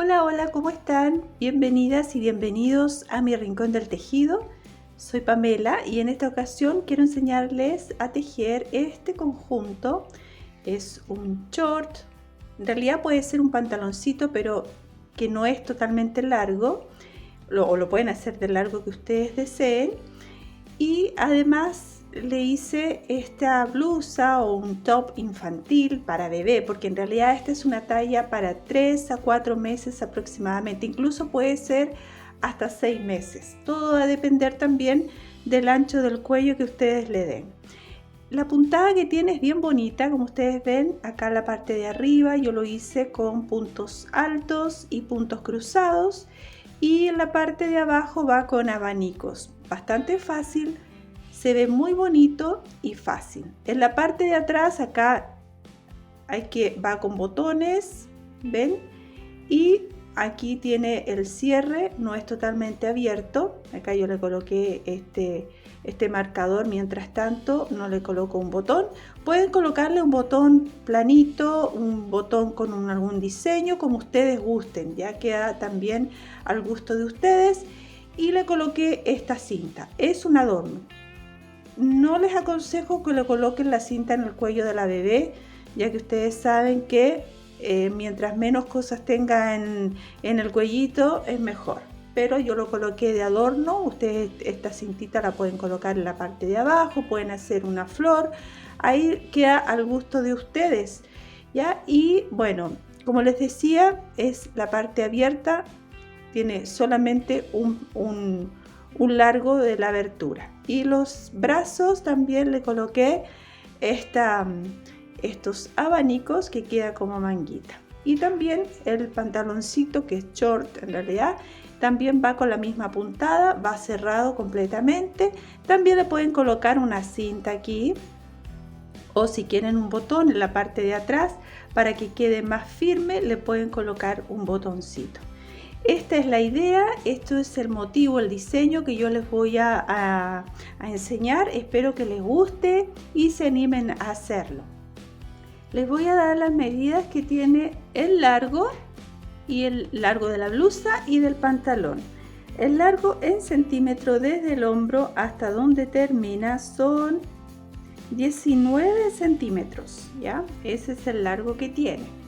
Hola, hola, ¿cómo están? Bienvenidas y bienvenidos a mi rincón del tejido. Soy Pamela y en esta ocasión quiero enseñarles a tejer este conjunto. Es un short, en realidad puede ser un pantaloncito, pero que no es totalmente largo, o lo pueden hacer de largo que ustedes deseen. Y además le hice esta blusa o un top infantil para bebé, porque en realidad esta es una talla para 3 a 4 meses aproximadamente, incluso puede ser hasta 6 meses. Todo va a depender también del ancho del cuello que ustedes le den. La puntada que tiene es bien bonita, como ustedes ven acá en la parte de arriba yo lo hice con puntos altos y puntos cruzados, y en la parte de abajo va con abanicos. Bastante fácil, se ve muy bonito y fácil. En la parte de atrás acá va con botones, ven, y aquí tiene el cierre, no es totalmente abierto. Acá yo le coloqué este marcador, mientras tanto no le coloco un botón. Pueden colocarle un botón planito, un botón con algún diseño, como ustedes gusten, ya queda también al gusto de ustedes. Y le coloqué esta cinta, es un adorno. No les aconsejo que le coloquen la cinta en el cuello de la bebé, ya que ustedes saben que mientras menos cosas tenga en el cuellito es mejor. Pero yo lo coloqué de adorno. Ustedes esta cintita la pueden colocar en la parte de abajo, pueden hacer una flor, ahí queda al gusto de ustedes, ¿ya? Y bueno, como les decía, es la parte abierta, tiene solamente un largo de la abertura, y los brazos también le coloqué estos abanicos que queda como manguita. Y también el pantaloncito, que es short en realidad, también va con la misma puntada, va cerrado completamente. También le pueden colocar una cinta aquí, o si quieren un botón en la parte de atrás para que quede más firme, le pueden colocar un botoncito. Esta es la idea, esto es el motivo, el diseño que yo les voy a enseñar. Espero que les guste y se animen a hacerlo. Les voy a dar las medidas que tiene el largo de la blusa y del pantalón. El largo en centímetros desde el hombro hasta donde termina son 19 centímetros, ¿ya? Ese es el largo que tiene.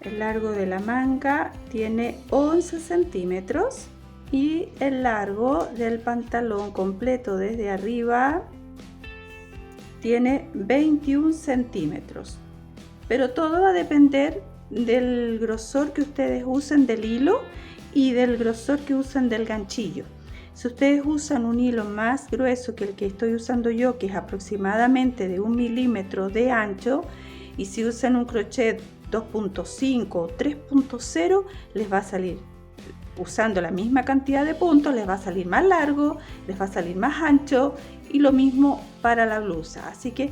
El largo de la manga tiene 11 centímetros y el largo del pantalón completo desde arriba tiene 21 centímetros. Pero todo va a depender del grosor que ustedes usen del hilo y del grosor que usen del ganchillo. Si ustedes usan un hilo más grueso que el que estoy usando yo, que es aproximadamente de 1 milímetro de ancho, y si usan un crochet 2.5 o 3.0, les va a salir, usando la misma cantidad de puntos, les va a salir más largo, les va a salir más ancho, y lo mismo para la blusa. Así que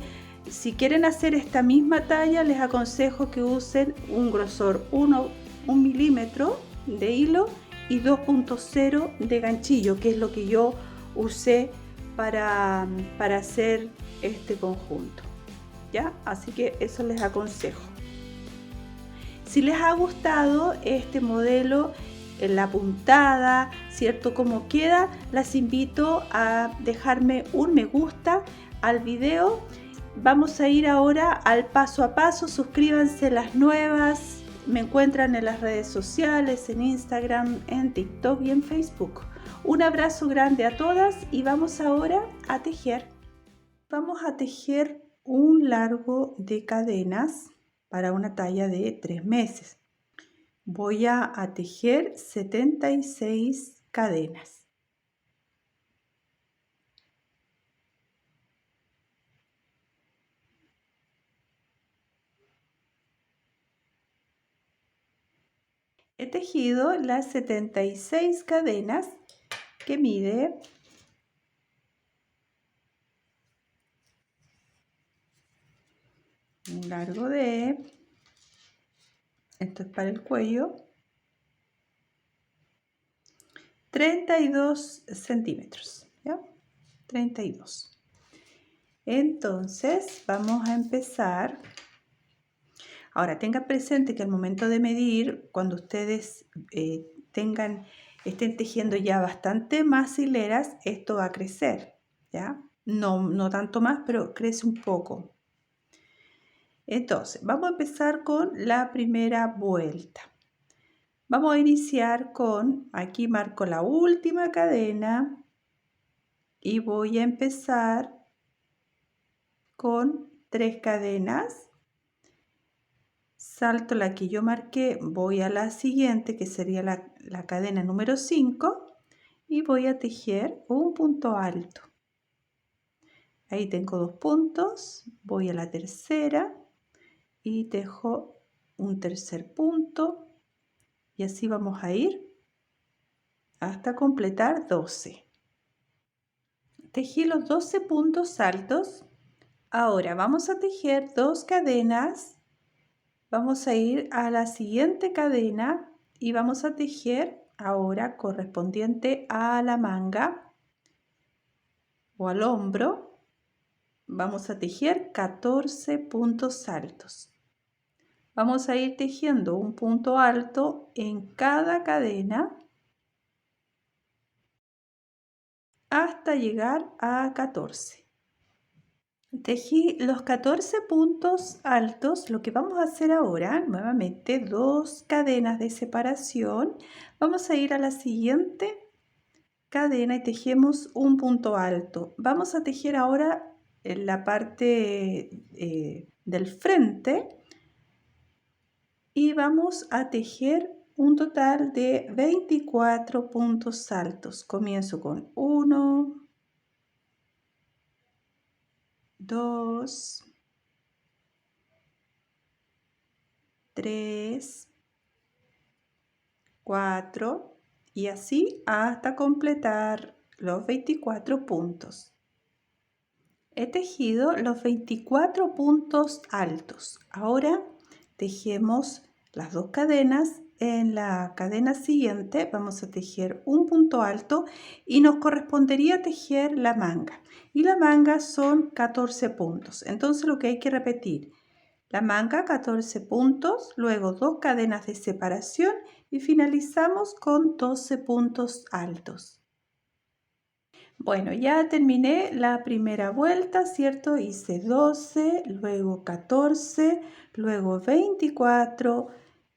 si quieren hacer esta misma talla, les aconsejo que usen un grosor 1 milímetro de hilo y 2.0 de ganchillo, que es lo que yo usé para hacer este conjunto, ¿ya? Así que eso les aconsejo. Si les ha gustado este modelo, la puntada, ¿cierto? Cómo queda, las invito a dejarme un me gusta al video. Vamos a ir ahora al paso a paso. Suscríbanse las nuevas. Me encuentran en las redes sociales, en Instagram, en TikTok y en Facebook. Un abrazo grande a todas y vamos ahora a tejer. Vamos a tejer un largo de cadenas para una talla de 3 meses. Voy a tejer 76 cadenas. He tejido las 76 cadenas, que mide un largo de, esto es para el cuello, 32 centímetros, ¿ya? 32. Entonces vamos a empezar Ahora, tengan presente que al momento de medir, cuando ustedes estén tejiendo ya bastante más hileras, esto va a crecer, ¿ya? No tanto más, pero crece un poco. Entonces, vamos a empezar con la primera vuelta. Vamos a iniciar con, aquí marco la última cadena y voy a empezar con 3 cadenas. Salto la que yo marqué, voy a la siguiente, que sería la cadena número 5, y voy a tejer un punto alto. Ahí tengo 2 puntos, voy a la tercera y tejo un tercer punto, y así vamos a ir hasta completar 12. Tejí los 12 puntos altos. Ahora vamos a tejer 2 cadenas. Vamos a ir a la siguiente cadena y vamos a tejer ahora correspondiente a la manga o al hombro. Vamos a tejer 14 puntos altos. Vamos a ir tejiendo un punto alto en cada cadena hasta llegar a 14. Tejí los 14 puntos altos. Lo que vamos a hacer ahora, nuevamente 2 cadenas de separación. Vamos a ir a la siguiente cadena y tejemos un punto alto. Vamos a tejer ahora en la parte del frente y vamos a tejer un total de 24 puntos altos. Comienzo con 1, 2, 3, 4 y así hasta completar los 24 puntos. He tejido los 24 puntos altos. Ahora tejemos las 2 cadenas. En la cadena siguiente vamos a tejer un punto alto y nos correspondería tejer la manga. Y la manga son 14 puntos. Entonces lo que hay que repetir, la manga 14 puntos, luego 2 cadenas de separación y finalizamos con 12 puntos altos. Bueno, ya terminé la primera vuelta, ¿cierto? Hice 12, luego 14, luego 24,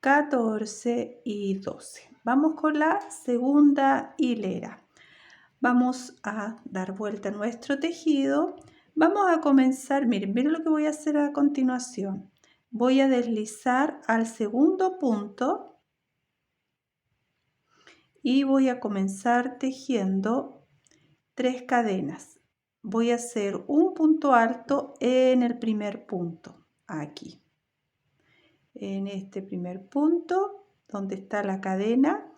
14 y 12. Vamos con la segunda hilera. Vamos a dar vuelta a nuestro tejido. Vamos a comenzar, miren lo que voy a hacer a continuación. Voy a deslizar al segundo punto y voy a comenzar tejiendo 3 cadenas. Voy a hacer un punto alto en el primer punto, aquí. En este primer punto, donde está la cadena,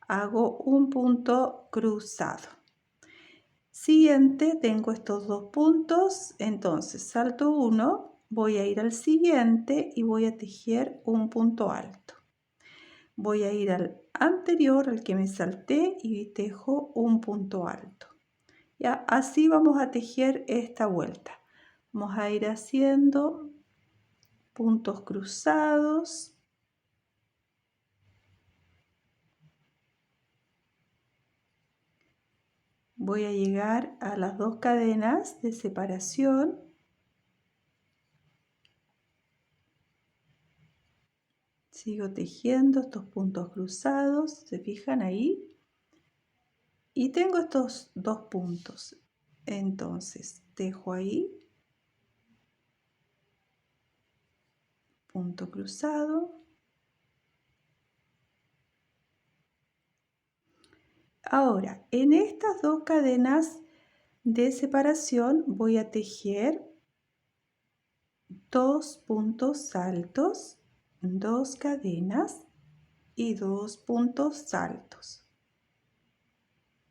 hago un punto cruzado. Siguiente, tengo estos 2 puntos, entonces salto uno, voy a ir al siguiente y voy a tejer un punto alto. Voy a ir al anterior, al que me salté, y tejo un punto alto. Ya, así vamos a tejer esta vuelta. Vamos a ir haciendo puntos cruzados. Voy a llegar a las 2 cadenas de separación. Sigo tejiendo estos puntos cruzados, ¿se fijan ahí? Y tengo estos 2 puntos. Entonces, tejo ahí, punto cruzado. Ahora, en estas 2 cadenas de separación voy a tejer 2 puntos altos, 2 cadenas y 2 puntos altos.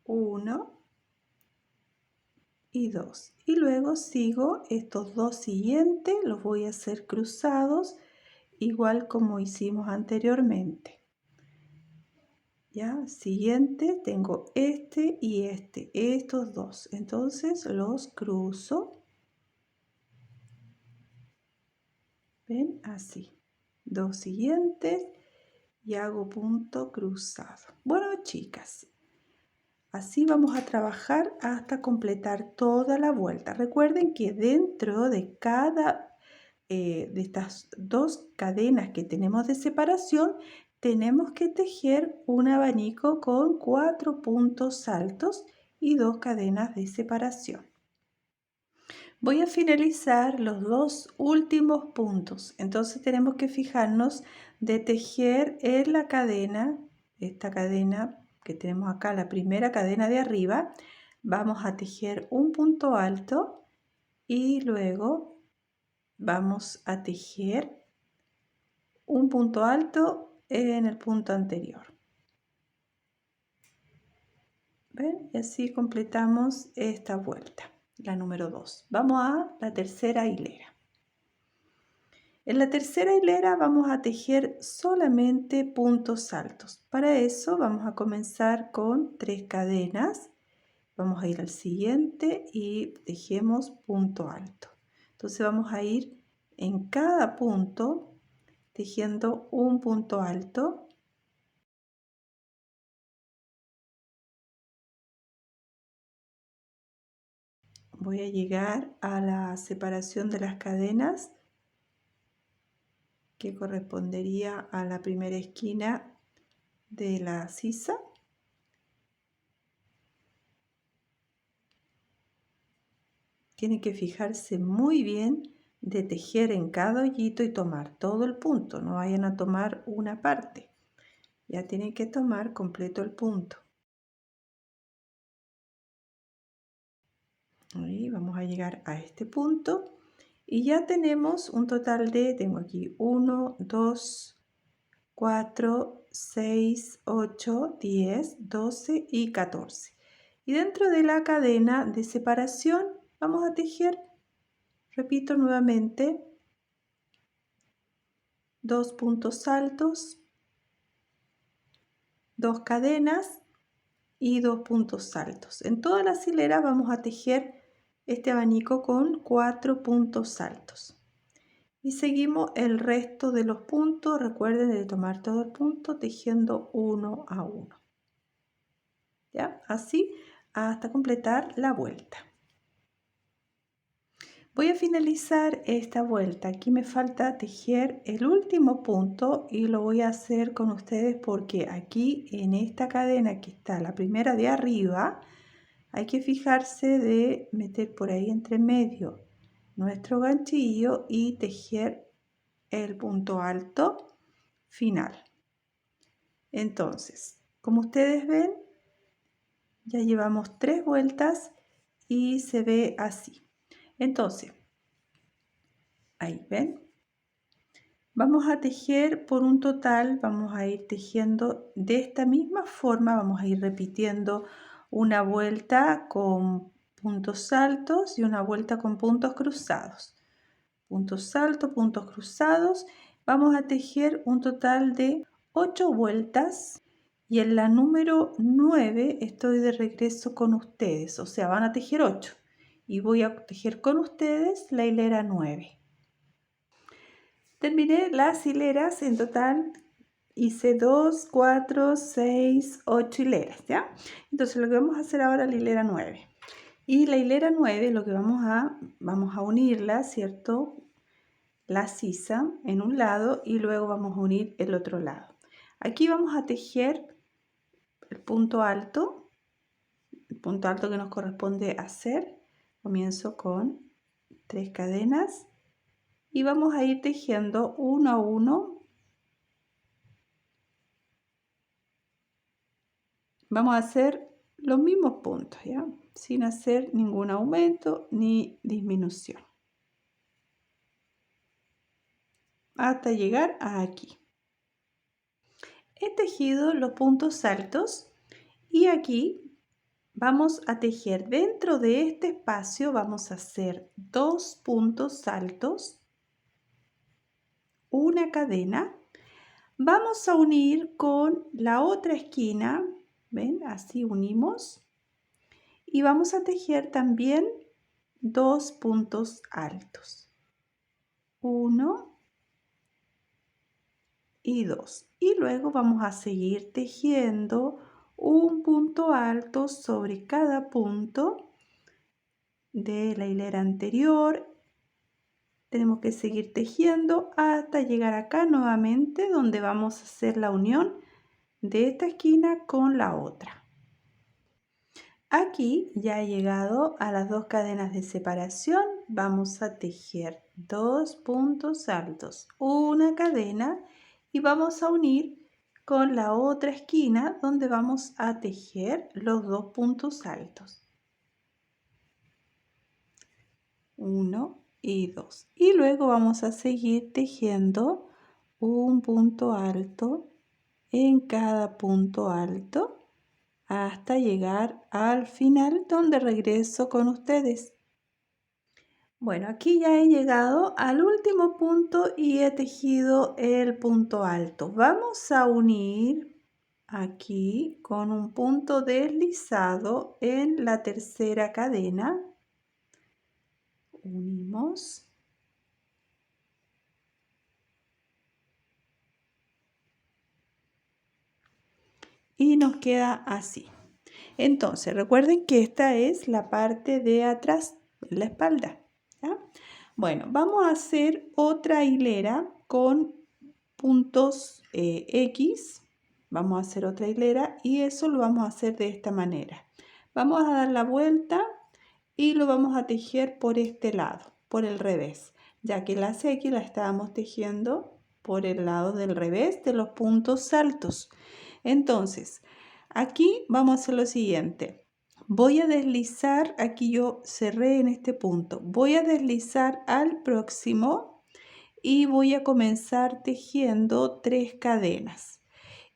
1 y 2. Y luego sigo estos 2 siguientes, los voy a hacer cruzados, igual como hicimos anteriormente. Ya, siguiente, tengo este y este, estos 2. Entonces los cruzo. ¿Ven? Así. dos siguientes y hago punto cruzado. Bueno, chicas, así vamos a trabajar hasta completar toda la vuelta. Recuerden que dentro de cada de estas dos cadenas que tenemos de separación, tenemos que tejer un abanico con 4 puntos altos y 2 cadenas de separación. Voy a finalizar los dos últimos puntos, entonces tenemos que fijarnos de tejer en la cadena, esta cadena que tenemos acá, la primera cadena de arriba, vamos a tejer un punto alto y luego vamos a tejer un punto alto en el punto anterior. ¿Ven? Y así completamos esta vuelta, la número 2. Vamos a la tercera hilera. En la tercera hilera vamos a tejer solamente puntos altos. Para eso vamos a comenzar con 3 cadenas. Vamos a ir al siguiente y tejemos punto alto. Entonces vamos a ir en cada punto tejiendo un punto alto. Voy a llegar a la separación de las cadenas que correspondería a la primera esquina de la sisa. Tienen que fijarse muy bien de tejer en cada hoyito y tomar todo el punto, no vayan a tomar una parte, ya tienen que tomar completo el punto. Ahí vamos a llegar a este punto y ya tenemos un total de, tengo aquí 1, 2, 4, 6, 8, 10, 12 y 14. Y dentro de la cadena de separación vamos a tejer, repito nuevamente, 2 puntos altos, 2 cadenas y 2 puntos altos. En todas las hileras vamos a tejer este abanico con 4 puntos altos. Y seguimos el resto de los puntos. Recuerden de tomar todo el punto tejiendo uno a uno. ¿Ya? Así hasta completar la vuelta. Voy a finalizar esta vuelta. Aquí me falta tejer el último punto y lo voy a hacer con ustedes porque aquí en esta cadena que está la primera de arriba hay que fijarse de meter por ahí entre medio nuestro ganchillo y tejer el punto alto final. Entonces, como ustedes ven, ya llevamos 3 vueltas y se ve así. Entonces, ahí ven, vamos a tejer por un total, vamos a ir tejiendo de esta misma forma, vamos a ir repitiendo una vuelta con puntos altos y una vuelta con puntos cruzados. Puntos altos, puntos cruzados, vamos a tejer un total de 8 vueltas y en la número 9 estoy de regreso con ustedes, o sea, van a tejer 8 y voy a tejer con ustedes la hilera 9. Terminé las hileras, en total hice 2, 4, 6, 8 hileras, ¿ya? Entonces lo que vamos a hacer ahora es la hilera 9. Y la hilera 9 lo que vamos a unirla, ¿cierto? La sisa en un lado y luego vamos a unir el otro lado. Aquí vamos a tejer el punto alto que nos corresponde hacer. Comienzo con 3 cadenas y vamos a ir tejiendo uno a uno. Vamos a hacer los mismos puntos, ¿ya? Sin hacer ningún aumento ni disminución. Hasta llegar a aquí. He tejido los puntos altos y aquí vamos a tejer dentro de este espacio, vamos a hacer 2 puntos altos, una cadena, vamos a unir con la otra esquina, ven, así unimos y vamos a tejer también 2 puntos altos, 1 y 2. Y luego vamos a seguir tejiendo un punto alto sobre cada punto de la hilera anterior. Tenemos que seguir tejiendo hasta llegar acá nuevamente, donde vamos a hacer la unión de esta esquina con la otra. Aquí ya he llegado a las 2 cadenas de separación. Vamos a tejer 2 puntos altos, una cadena, y vamos a unir con la otra esquina donde vamos a tejer los 2 puntos altos. 1 y 2. Y luego vamos a seguir tejiendo un punto alto en cada punto alto hasta llegar al final, donde regreso con ustedes. Bueno, aquí ya he llegado al último punto y he tejido el punto alto. Vamos a unir aquí con un punto deslizado en la tercera cadena. Unimos. Y nos queda así. Entonces, recuerden que esta es la parte de atrás, la espalda, ¿ya? Bueno, vamos a hacer otra hilera con puntos X. Vamos a hacer otra hilera y eso lo vamos a hacer de esta manera. Vamos a dar la vuelta y lo vamos a tejer por este lado, por el revés, ya que las X las estábamos tejiendo por el lado del revés de los puntos altos. Entonces, aquí vamos a hacer lo siguiente. Voy a deslizar, aquí yo cerré en este punto, voy a deslizar al próximo y voy a comenzar tejiendo 3 cadenas.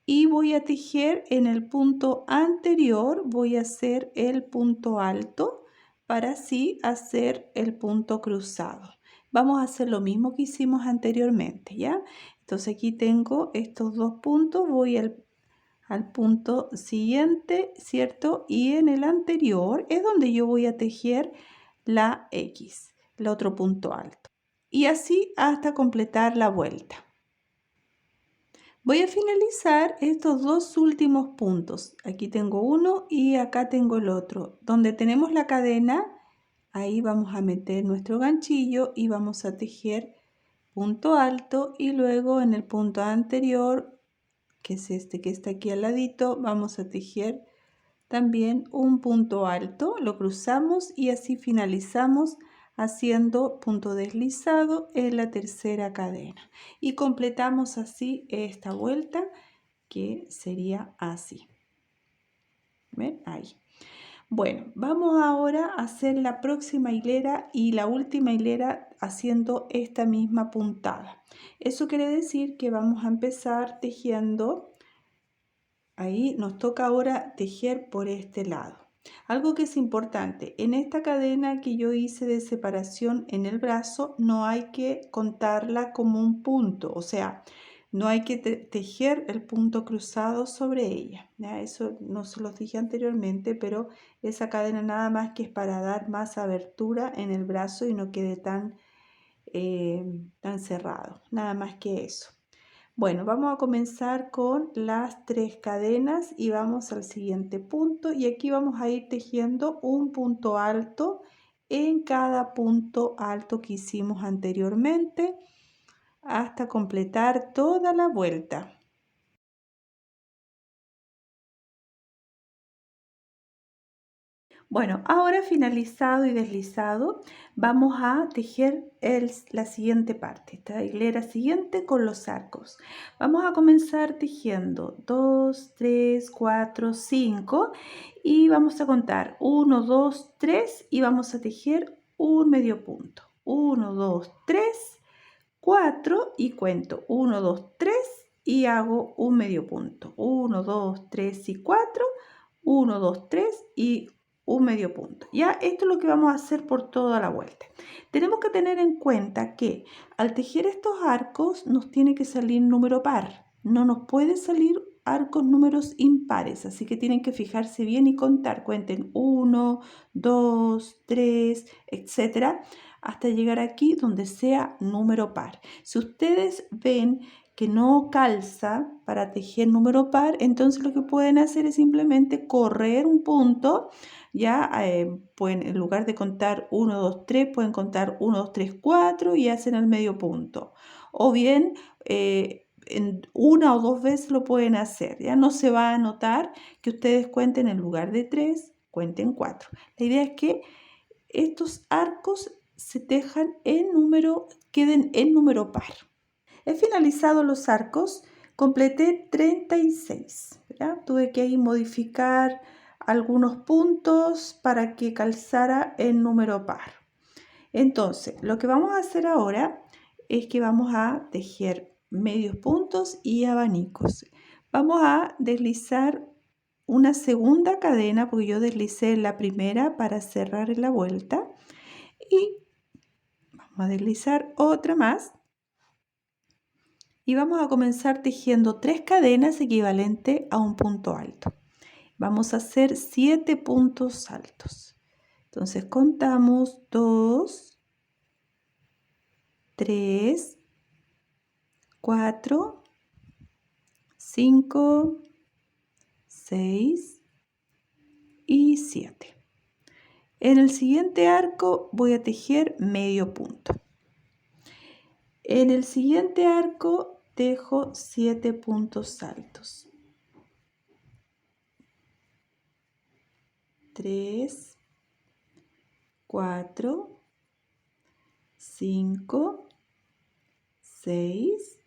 Y voy a tejer en el punto anterior, voy a hacer el punto alto para así hacer el punto cruzado. Vamos a hacer lo mismo que hicimos anteriormente, ¿ya? Entonces aquí tengo estos 2 puntos, voy al punto siguiente, ¿cierto? Y en el anterior es donde yo voy a tejer la X, el otro punto alto. Y así hasta completar la vuelta. Voy a finalizar estos 2 últimos puntos. Aquí tengo uno y acá tengo el otro. Donde tenemos la cadena, ahí vamos a meter nuestro ganchillo y vamos a tejer punto alto, y luego en el punto anterior, que es este que está aquí al ladito, vamos a tejer también un punto alto, lo cruzamos y así finalizamos haciendo punto deslizado en la tercera cadena y completamos así esta vuelta, que sería así. ¿Ven? Ahí. Bueno, vamos ahora a hacer la próxima hilera y la última hilera haciendo esta misma puntada. Eso quiere decir que vamos a empezar tejiendo. Ahí nos toca ahora tejer por este lado. Algo que es importante, en esta cadena que yo hice de separación en el brazo, no hay que contarla como un punto, o sea, no hay que tejer el punto cruzado sobre ella, ¿ya? Eso no se los dije anteriormente, pero esa cadena nada más que es para dar más abertura en el brazo y no quede tan cerrado, nada más que eso. Bueno, vamos a comenzar con las 3 cadenas y vamos al siguiente punto, y aquí vamos a ir tejiendo un punto alto en cada punto alto que hicimos anteriormente hasta completar toda la vuelta. Bueno, ahora finalizado y deslizado, vamos a tejer la siguiente parte, esta hilera siguiente con los arcos. Vamos a comenzar tejiendo 2, 3, 4, 5 y vamos a contar 1, 2, 3 y vamos a tejer un medio punto. 1, 2, 3, 4 y cuento 1, 2, 3 y hago un medio punto. 1, 2, 3 y 4, 1, 2, 3 y un medio punto. Ya esto es lo que vamos a hacer por toda la vuelta. Tenemos que tener en cuenta que al tejer estos arcos nos tiene que salir número par. No nos puede salir arcos números impares, así que tienen que fijarse bien y contar. Cuenten 1, 2, 3, etcétera, hasta llegar aquí donde sea número par. Si ustedes ven que no calza para tejer número par, entonces lo que pueden hacer es simplemente correr un punto. Ya pueden, en lugar de contar 1, 2, 3, pueden contar 1, 2, 3, 4 y hacen el medio punto. O bien en una o dos veces lo pueden hacer. Ya no se va a notar que ustedes cuenten en lugar de 3, cuenten 4. La idea es que estos arcos se tejan en número, queden en número par. He finalizado los arcos, completé 36. ¿Ya? Tuve que ahí modificar algunos puntos para que calzara en número par. Entonces, lo que vamos a hacer ahora es que vamos a tejer medios puntos y abanicos. Vamos a deslizar una segunda cadena, porque yo deslicé la primera para cerrar la vuelta, y vamos a deslizar otra más y vamos a comenzar tejiendo 3 cadenas equivalente a un punto alto. Vamos a hacer 7 puntos altos. Entonces contamos 2, 3, 4, 5, 6 y 7. En el siguiente arco voy a tejer medio punto. En el siguiente arco tejo 7 puntos altos. 3, 4, 5, 6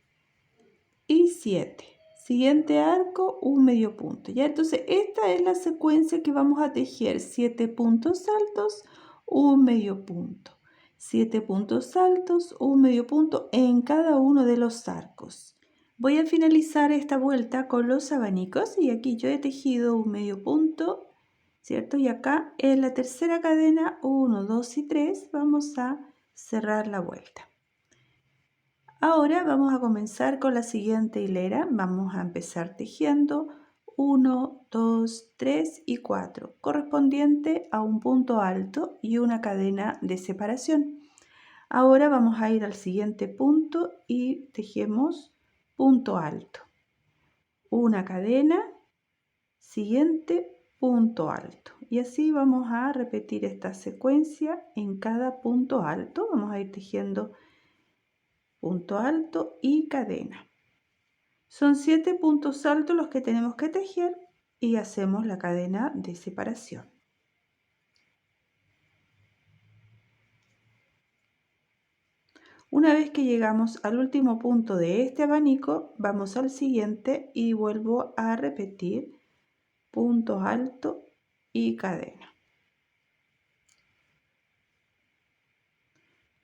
y 7. Siguiente arco, un medio punto. Ya, entonces esta es la secuencia que vamos a tejer: 7 puntos altos, un medio punto, 7 puntos altos, un medio punto en cada uno de los arcos. Voy a finalizar esta vuelta con los abanicos y aquí yo he tejido un medio punto, ¿cierto? Y acá en la tercera cadena, 1, 2 y 3, vamos a cerrar la vuelta. Ahora vamos a comenzar con la siguiente hilera. Vamos a empezar tejiendo 1, 2, 3 y 4, correspondiente a un punto alto y una cadena de separación. Ahora vamos a ir al siguiente punto y tejemos punto alto, una cadena, siguiente punto alto, y así vamos a repetir esta secuencia en cada punto alto. Vamos a ir tejiendo punto alto y cadena. Son 7 puntos altos los que tenemos que tejer y hacemos la cadena de separación. Una vez que llegamos al último punto de este abanico, vamos al siguiente y vuelvo a repetir punto alto y cadena.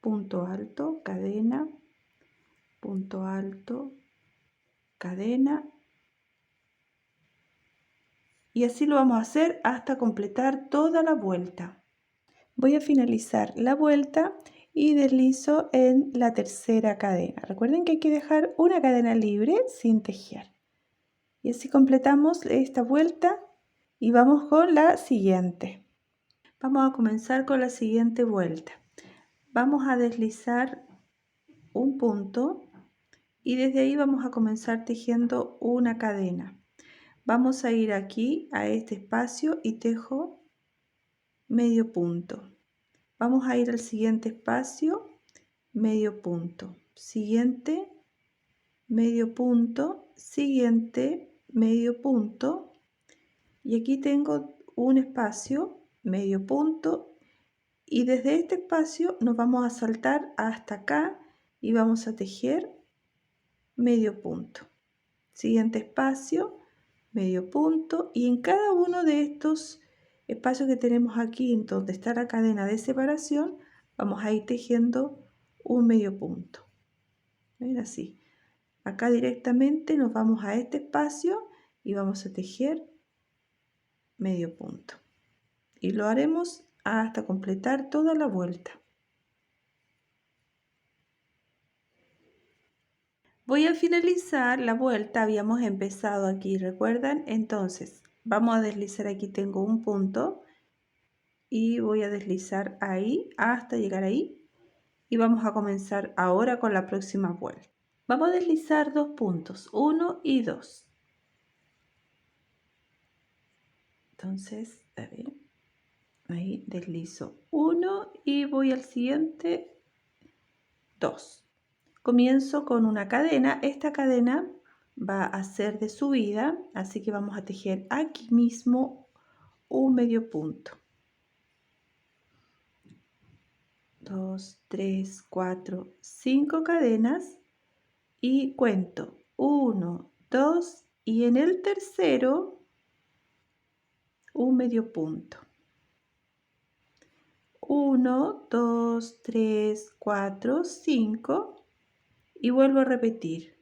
Punto alto, cadena, punto alto, cadena. Y así lo vamos a hacer hasta completar toda la vuelta. Voy a finalizar la vuelta y deslizo en la tercera cadena. Recuerden que hay que dejar una cadena libre sin tejer. Y así completamos esta vuelta y vamos con la siguiente. Vamos a comenzar con la siguiente vuelta. Vamos a deslizar un punto y desde ahí vamos a comenzar tejiendo una cadena. Vamos a ir aquí a este espacio y tejo medio punto. Vamos a ir al siguiente espacio, medio punto, siguiente, medio punto, siguiente, medio punto, y aquí tengo un espacio, medio punto, y desde este espacio nos vamos a saltar hasta acá y vamos a tejer medio punto, siguiente espacio, medio punto, y en cada uno de estos espacios que tenemos aquí en donde está la cadena de separación vamos a ir tejiendo un medio punto. ¿Ven? Así, acá directamente nos vamos a este espacio y vamos a tejer medio punto, y lo haremos hasta completar toda la vuelta. Voy a finalizar la vuelta. Habíamos empezado aquí, ¿recuerdan? Entonces vamos a deslizar, aquí tengo un punto y voy a deslizar ahí hasta llegar ahí, y vamos a comenzar ahora con la próxima vuelta. Vamos a deslizar 2 puntos, 1 y 2. Entonces, a ver, ahí deslizo 1 y voy al siguiente 2. Comienzo con una cadena. Esta cadena va a ser de subida, así que vamos a tejer aquí mismo un medio punto. 2, 3, 4, 5 cadenas y cuento 1, 2 y en el tercero un medio punto. 1, 2, 3, 4, 5 y vuelvo a repetir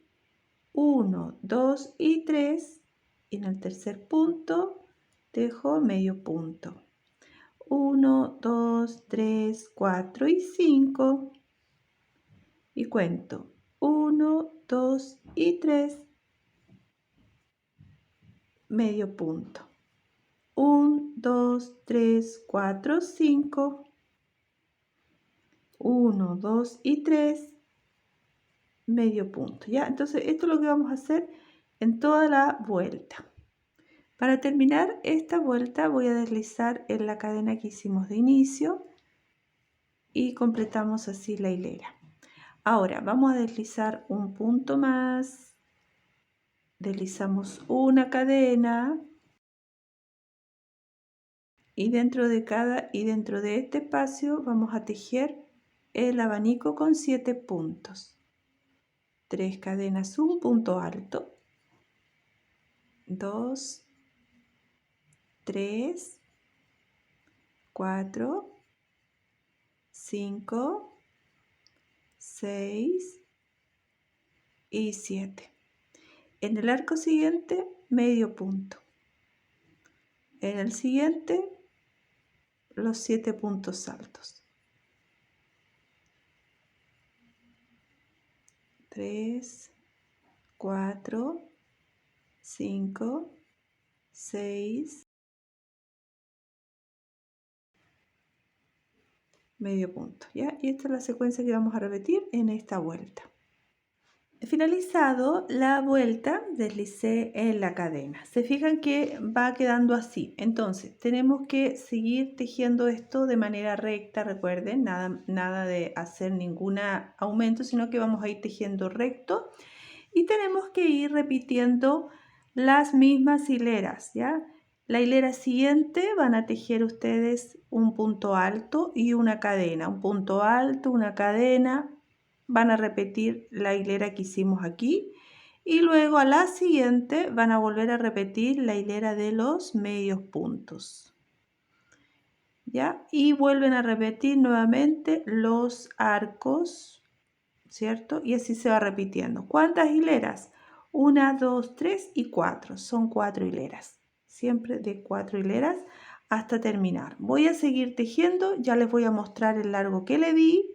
1, 2 y 3 y en el tercer punto dejo medio punto. 1, 2, 3, 4 y 5 y cuento 1, 2 y 3, medio punto. 1, 2, 3, 4, 5, 1, 2 y 3, medio punto. ¿Ya? Entonces esto es lo que vamos a hacer en toda la vuelta. Para terminar esta vuelta voy a deslizar en la cadena que hicimos de inicio y completamos así la hilera. Ahora vamos a deslizar un punto más, deslizamos una cadena y dentro de este espacio vamos a tejer el abanico con 7 puntos. 3 cadenas, un punto alto, 2, 3, 4, 5, 6 y 7. En el arco siguiente, medio punto. En el siguiente, los 7 puntos altos. 3, 4, 5, 6, medio punto, ¿ya? Y esta es la secuencia que vamos a repetir en esta vuelta. Finalizado la vuelta, deslicé en la cadena. Se fijan que va quedando así. Entonces, tenemos que seguir tejiendo esto de manera recta. Recuerden, nada de hacer ningún aumento, sino que vamos a ir tejiendo recto. Y tenemos que ir repitiendo las mismas hileras, ¿ya? La hilera siguiente van a tejer ustedes un punto alto y una cadena. Un punto alto, una cadena. Van a repetir la hilera que hicimos aquí y luego a la siguiente van a volver a repetir la hilera de los medios puntos, ¿ya? Y vuelven a repetir nuevamente los arcos, ¿cierto? Y así se va repitiendo. ¿Cuántas hileras? 1, 2, 3 y 4. Son 4 hileras. Siempre de 4 hileras hasta terminar. Voy a seguir tejiendo. Ya les voy a mostrar el largo que le di.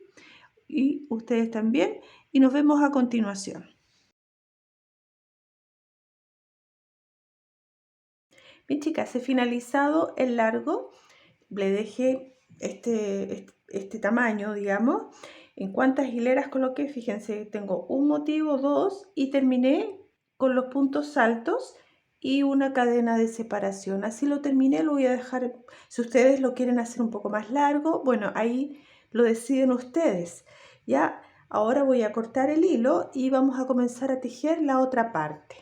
Y ustedes también, y nos vemos a continuación. Bien, chicas, he finalizado el largo, le dejé este tamaño, digamos. En cuántas hileras coloqué, fíjense, tengo un motivo, 2 y terminé con los puntos altos y una cadena de separación. Así lo terminé, lo voy a dejar, si ustedes lo quieren hacer un poco más largo, bueno, ahí lo deciden ustedes, ¿ya? Ahora voy a cortar el hilo y vamos a comenzar a tejer la otra parte.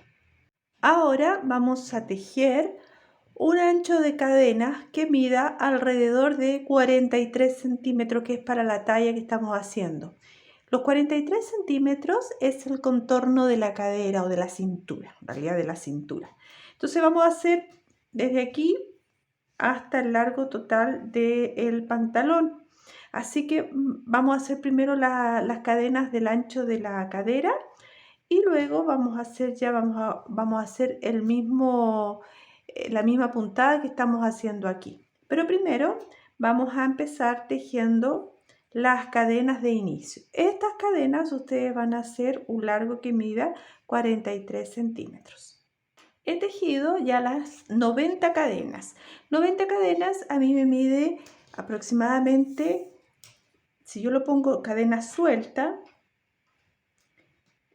Ahora vamos a tejer un ancho de cadena que mida alrededor de 43 centímetros, que es para la talla que estamos haciendo. Los 43 centímetros es el contorno de la cadera o de la cintura, en realidad de la cintura. Entonces vamos a hacer desde aquí hasta el largo total del pantalón. Así que vamos a hacer primero las cadenas del ancho de la cadera y luego vamos a hacer el mismo, la misma puntada que estamos haciendo aquí. Pero primero vamos a empezar tejiendo las cadenas de inicio. Estas cadenas ustedes van a hacer un largo que mida 43 centímetros. He tejido ya las 90 cadenas. 90 cadenas a mí me mide aproximadamente, si yo lo pongo cadena suelta,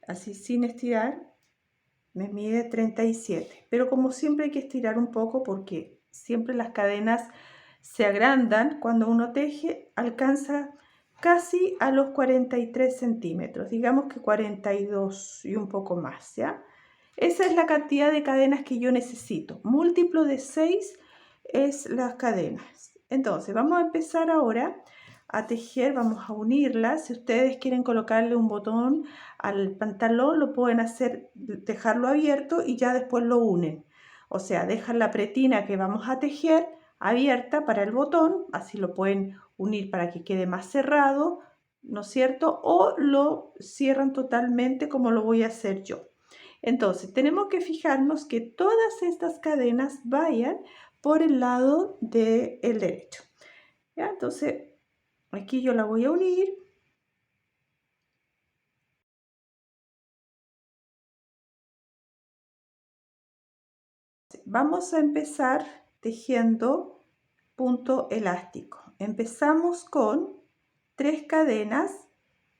así sin estirar, me mide 37, pero como siempre hay que estirar un poco porque siempre las cadenas se agrandan cuando uno teje, alcanza casi a los 43 centímetros, digamos que 42 y un poco más, ¿ya? Esa es la cantidad de cadenas que yo necesito. Múltiplo de 6 es las cadenas. Entonces, vamos a empezar ahora a tejer, vamos a unirlas. Si ustedes quieren colocarle un botón al pantalón, lo pueden hacer, dejarlo abierto y ya después lo unen. O sea, dejan la pretina que vamos a tejer abierta para el botón, así lo pueden unir para que quede más cerrado, ¿no es cierto? O lo cierran totalmente como lo voy a hacer yo. Entonces, tenemos que fijarnos que todas estas cadenas vayan por el lado del derecho. ¿Ya? Entonces, aquí yo la voy a unir. Vamos a empezar tejiendo punto elástico. Empezamos con 3 cadenas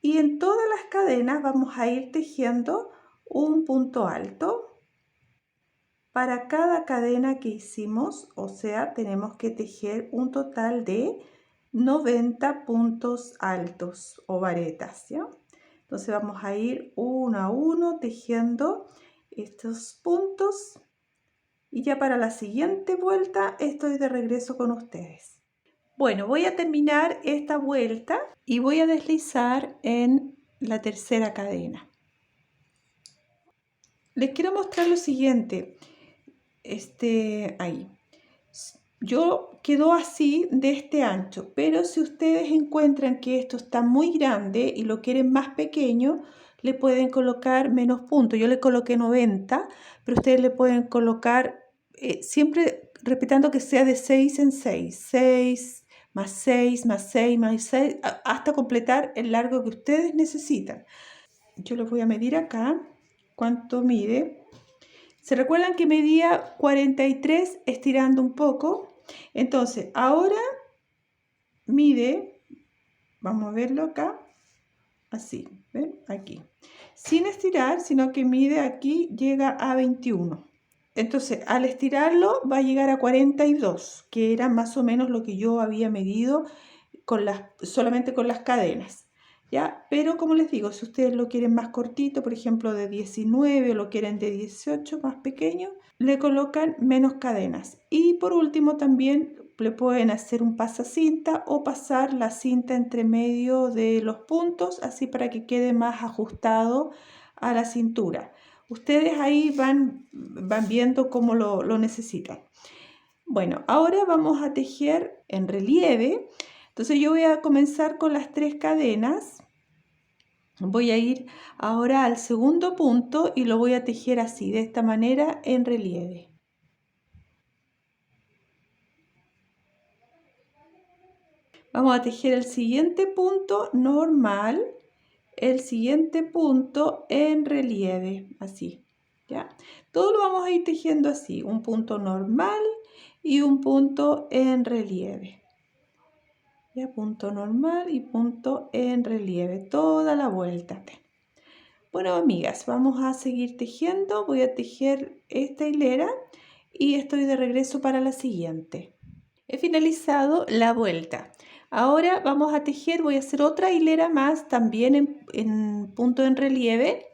y en todas las cadenas vamos a ir tejiendo un punto alto para cada cadena que hicimos, o sea, tenemos que tejer un total de 90 puntos altos o varetas, ¿ya? Entonces vamos a ir uno a uno tejiendo estos puntos y ya para la siguiente vuelta estoy de regreso con ustedes. Bueno, voy a terminar esta vuelta y voy a deslizar en la tercera cadena. Les quiero mostrar lo siguiente. Ahí. Yo quedó así de este ancho, pero si ustedes encuentran que esto está muy grande y lo quieren más pequeño, le pueden colocar menos puntos. Yo le coloqué 90, pero ustedes le pueden colocar siempre respetando que sea de 6 en 6, 6 más 6 más 6 más 6, hasta completar el largo que ustedes necesitan. Yo les voy a medir acá cuánto mide. ¿Se recuerdan que medía 43 estirando un poco? Entonces, ahora mide, vamos a verlo acá, así, ¿ven? Aquí. Sin estirar, sino que mide aquí, llega a 21. Entonces, al estirarlo va a llegar a 42, que era más o menos lo que yo había medido solamente con las cadenas. ¿Ya? Pero como les digo, si ustedes lo quieren más cortito, por ejemplo de 19 o lo quieren de 18, más pequeño, le colocan menos cadenas. Y por último también le pueden hacer un pasacinta o pasar la cinta entre medio de los puntos, así para que quede más ajustado a la cintura. Ustedes ahí van viendo cómo lo necesitan. Bueno, ahora vamos a tejer en relieve. Entonces yo voy a comenzar con las 3 cadenas. Voy a ir ahora al segundo punto y lo voy a tejer así, de esta manera, en relieve. Vamos a tejer el siguiente punto normal, el siguiente punto en relieve, así, ¿ya? Todo lo vamos a ir tejiendo así, un punto normal y un punto en relieve. Ya, punto normal y punto en relieve, toda la vuelta. Bueno, amigas, vamos a seguir tejiendo. Voy a tejer esta hilera y estoy de regreso para la siguiente. He finalizado la vuelta. Ahora vamos a tejer, voy a hacer otra hilera más también en punto en relieve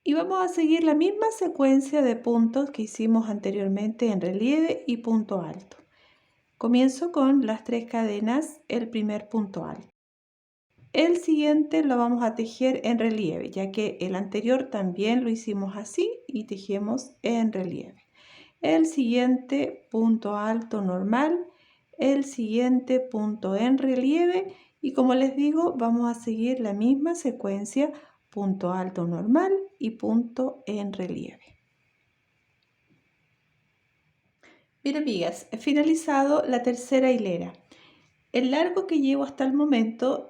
y vamos a seguir la misma secuencia de puntos que hicimos anteriormente en relieve y punto alto. Comienzo con las 3 cadenas, el primer punto alto. El siguiente lo vamos a tejer en relieve, ya que el anterior también lo hicimos así y tejemos en relieve. El siguiente punto alto normal, el siguiente punto en relieve y como les digo, vamos a seguir la misma secuencia, punto alto normal y punto en relieve. Bien, amigas, he finalizado la tercera hilera. El largo que llevo hasta el momento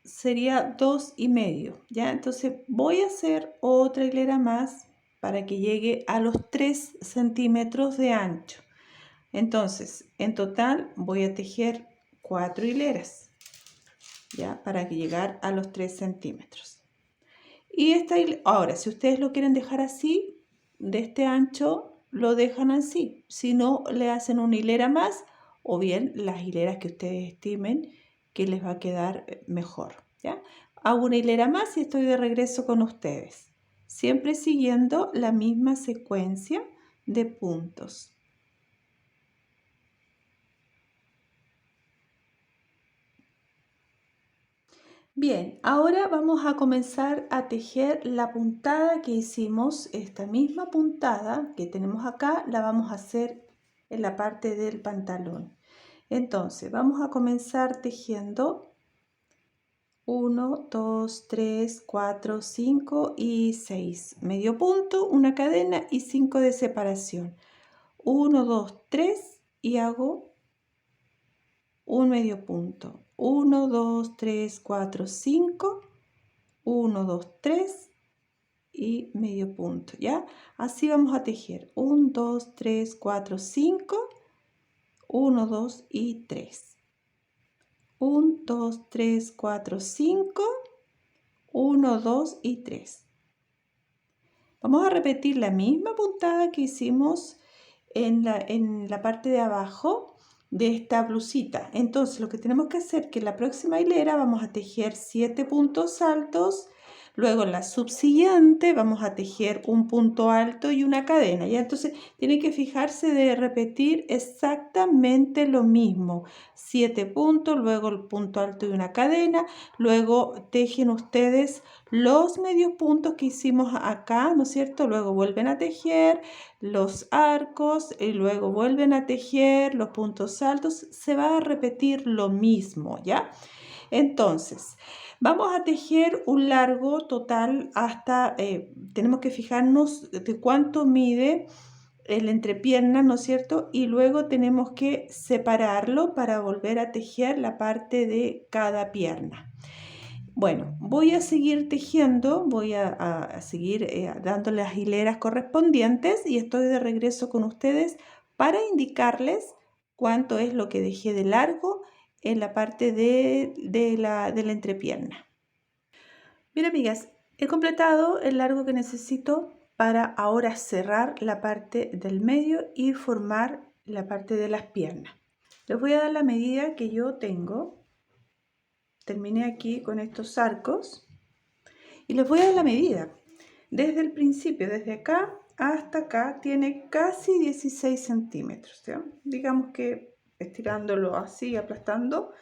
sería 2,5, ¿ya? Entonces voy a hacer otra hilera más para que llegue a los 3 centímetros de ancho. Entonces, en total voy a tejer 4 hileras, ¿ya? Para llegar a los 3 centímetros. Y ahora, si ustedes lo quieren dejar así, de este ancho, lo dejan así. Si no, le hacen una hilera más o bien las hileras que ustedes estimen que les va a quedar mejor, ¿ya? Hago una hilera más y estoy de regreso con ustedes, siempre siguiendo la misma secuencia de puntos. Bien, ahora vamos a comenzar a tejer la puntada que hicimos. Esta misma puntada que tenemos acá la vamos a hacer en la parte del pantalón. Entonces vamos a comenzar tejiendo 1, 2, 3, 4, 5 y 6. Medio punto, una cadena y 5 de separación. 1, 2, 3 y hago un medio punto. 1, 2, 3, 4, 5. 1, 2, 3 y medio punto, ¿ya? Así vamos a tejer 1, 2, 3, 4, 5, 1, 2 y 3. 1, 2, 3, 4, 5, 1, 2 y 3. Vamos a repetir la misma puntada que hicimos en la parte de abajo de esta blusita. Entonces lo que tenemos que hacer es que en la próxima hilera vamos a tejer 7 puntos altos. Luego en la subsiguiente vamos a tejer un punto alto y una cadena. ¿Ya? Entonces tienen que fijarse de repetir exactamente lo mismo. 7 puntos, luego el punto alto y una cadena. Luego tejen ustedes los medios puntos que hicimos acá, ¿no es cierto? Luego vuelven a tejer los arcos y luego vuelven a tejer los puntos altos. Se va a repetir lo mismo, ¿ya? Entonces, vamos a tejer un largo total hasta, tenemos que fijarnos de cuánto mide el entrepierna, ¿no es cierto? Y luego tenemos que separarlo para volver a tejer la parte de cada pierna. Bueno, voy a seguir tejiendo, voy a seguir dando las hileras correspondientes y estoy de regreso con ustedes para indicarles cuánto es lo que dejé de largo en la parte de la entrepierna. Bien, amigas, he completado el largo que necesito para ahora cerrar la parte del medio y formar la parte de las piernas. Les voy a dar la medida que yo tengo. Terminé aquí con estos arcos y les voy a dar la medida. Desde el principio, desde acá hasta acá, tiene casi 16 centímetros. ¿Ya? Digamos que estirándolo así, aplastando,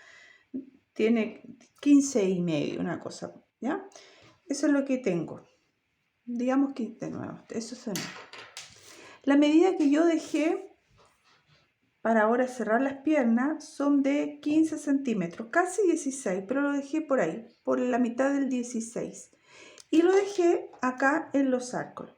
tiene 15 y medio, una cosa. ¿Ya? Eso es lo que tengo. Digamos que de nuevo, eso es de nuevo. La medida que yo dejé para ahora cerrar las piernas son de 15 centímetros, casi 16, pero lo dejé por ahí, por la mitad del 16. Y lo dejé acá en los arcos.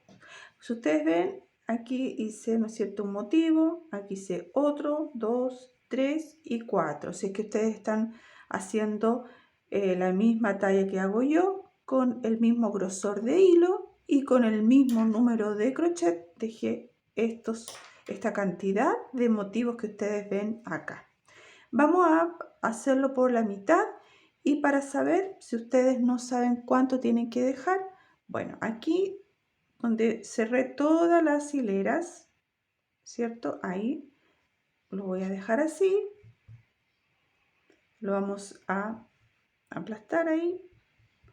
Si ustedes ven, aquí hice, ¿no es cierto?, un motivo, aquí hice otro, 2, 3 y 4. Si es que ustedes están haciendo la misma talla que hago yo, con el mismo grosor de hilo y con el mismo número de crochet, dejé esta cantidad de motivos que ustedes ven acá. Vamos a hacerlo por la mitad. Y para saber si ustedes no saben cuánto tienen que dejar, bueno, aquí donde cerré todas las hileras, ¿cierto? Ahí lo voy a dejar así. Lo vamos a aplastar ahí.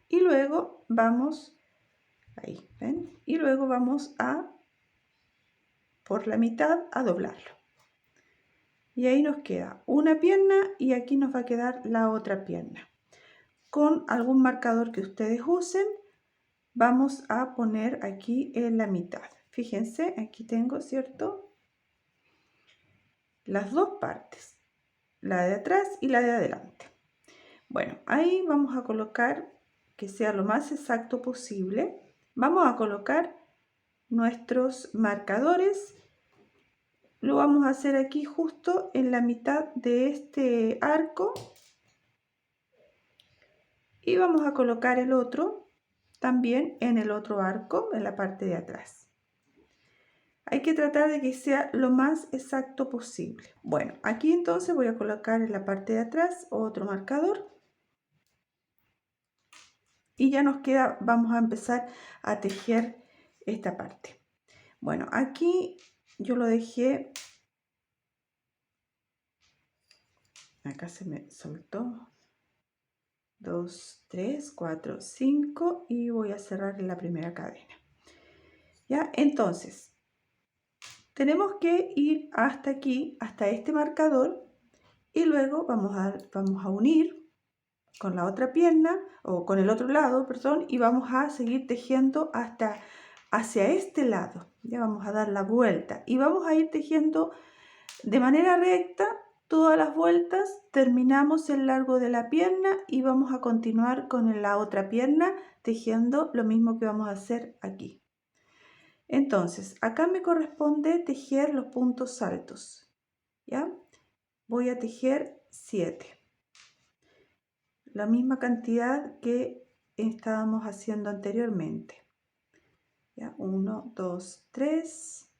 Y luego vamos, ahí, ¿ven? Y luego vamos a, por la mitad, a doblarlo. Y ahí nos queda una pierna y aquí nos va a quedar la otra pierna. Con algún marcador que ustedes usen, vamos a poner aquí en la mitad. Fíjense, aquí tengo, ¿cierto?, las dos partes, la de atrás y la de adelante. Bueno, ahí vamos a colocar, que sea lo más exacto posible, vamos a colocar nuestros marcadores. Lo vamos a hacer aquí justo en la mitad de este arco. Y vamos a colocar el otro también en el otro arco, en la parte de atrás. Hay que tratar de que sea lo más exacto posible. Bueno, aquí entonces voy a colocar en la parte de atrás otro marcador. y ya nos queda, vamos a empezar a tejer esta parte. Bueno, aquí yo lo dejé, acá se me soltó, 2, 3, 4, 5 y voy a cerrar la primera cadena. Ya, entonces tenemos que ir hasta aquí, hasta este marcador, y luego vamos a unir con la otra pierna o con el otro lado, perdón, y vamos a seguir tejiendo hasta hacia este lado. Ya vamos a dar la vuelta y vamos a ir tejiendo de manera recta todas las vueltas. Terminamos el largo de la pierna y vamos a continuar con la otra pierna tejiendo lo mismo que vamos a hacer aquí. Entonces, acá me corresponde tejer los puntos altos, ¿ya? Voy a tejer 7. La misma cantidad que estábamos haciendo anteriormente. ¿Ya? 1, 2, 3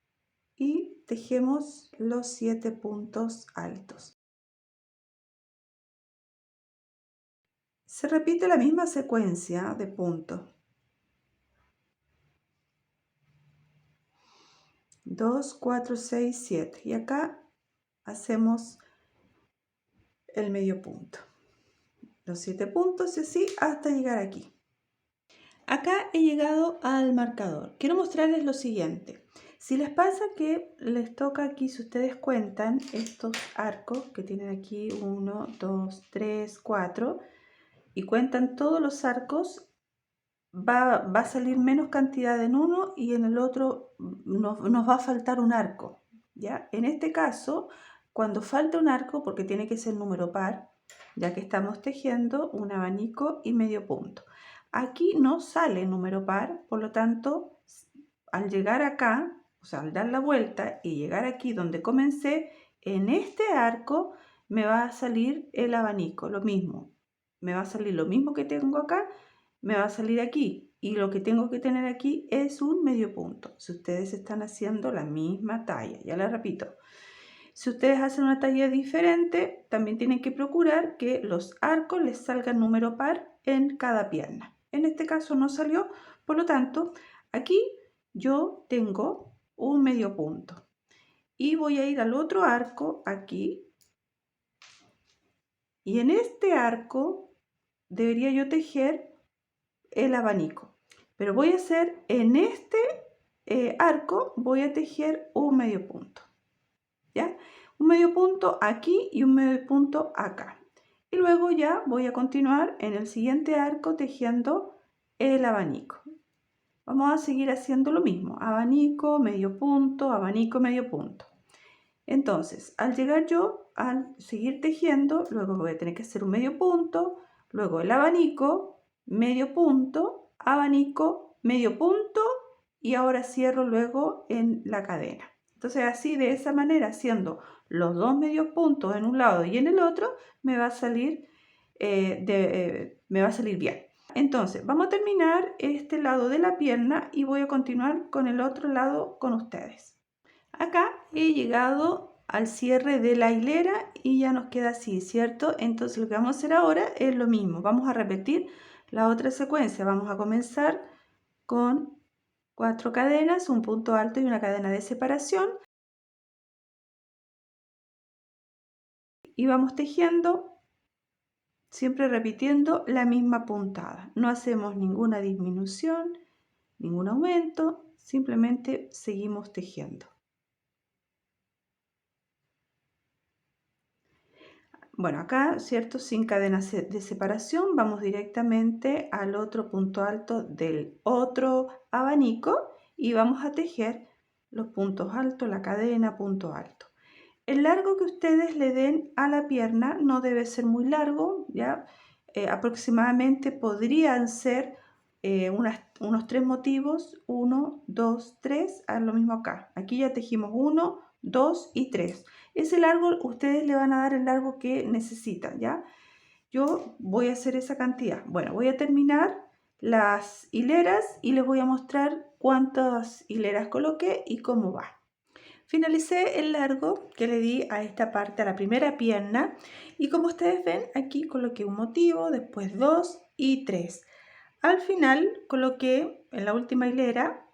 y tejemos los 7 puntos altos. Se repite la misma secuencia de puntos. 2, 4, 6, 7 y acá hacemos el medio punto. Los 7 puntos y así hasta llegar aquí. Acá he llegado al marcador. Quiero mostrarles lo siguiente. Si les pasa que les toca aquí, si ustedes cuentan estos arcos que tienen aquí 1, 2, 3, 4 y cuentan todos los arcos, va a salir menos cantidad en uno y en el otro nos va a faltar un arco. ¿Ya? En este caso, cuando falta un arco, porque tiene que ser número par, ya que estamos tejiendo un abanico y medio punto. Aquí no sale número par, por lo tanto, al llegar acá, o sea, al dar la vuelta y llegar aquí donde comencé, en este arco me va a salir el abanico, lo mismo. Me va a salir lo mismo que tengo acá, me va a salir aquí. Y lo que tengo que tener aquí es un medio punto. Si ustedes están haciendo la misma talla, ya les repito. Si ustedes hacen una talla diferente, también tienen que procurar que los arcos les salgan número par en cada pierna. En este caso no salió, por lo tanto, aquí yo tengo un medio punto. Y voy a ir al otro arco aquí. Y en este arco debería yo tejer el abanico. Pero voy a hacer en este arco, voy a tejer un medio punto. ¿Ya? Un medio punto aquí y un medio punto acá. Y luego ya voy a continuar en el siguiente arco tejiendo el abanico. Vamos a seguir haciendo lo mismo. Abanico, medio punto, abanico, medio punto. Entonces, al llegar yo, al seguir tejiendo, luego voy a tener que hacer un medio punto, luego el abanico, medio punto, abanico, medio punto y ahora cierro luego en la cadena. Entonces así de esa manera, haciendo los dos medios puntos en un lado y en el otro, me va a salir, bien. Entonces vamos a terminar este lado de la pierna y voy a continuar con el otro lado con ustedes. Acá he llegado al cierre de la hilera y ya nos queda así, ¿cierto? Entonces lo que vamos a hacer ahora es lo mismo. Vamos a repetir la otra secuencia. Vamos a comenzar con 4 cadenas, un punto alto y una cadena de separación. Y vamos tejiendo, siempre repitiendo la misma puntada. No hacemos ninguna disminución, ningún aumento, simplemente seguimos tejiendo. Bueno, acá, ¿cierto? Sin cadenas de separación, vamos directamente al otro punto alto del otro abanico y vamos a tejer los puntos altos, la cadena, punto alto. El largo que ustedes le den a la pierna no debe ser muy largo, ¿ya? Aproximadamente podrían ser unos 3 motivos, 1, 2, 3, lo mismo acá. Aquí ya tejimos 1, 2 y 3. Ese largo ustedes le van a dar el largo que necesitan, ¿ya? Yo voy a hacer esa cantidad. Bueno, voy a terminar las hileras y les voy a mostrar cuántas hileras coloqué y cómo va. Finalicé el largo que le di a esta parte, a la primera pierna, y como ustedes ven, aquí coloqué un motivo, después 2 y 3. Al final coloqué en la última hilera,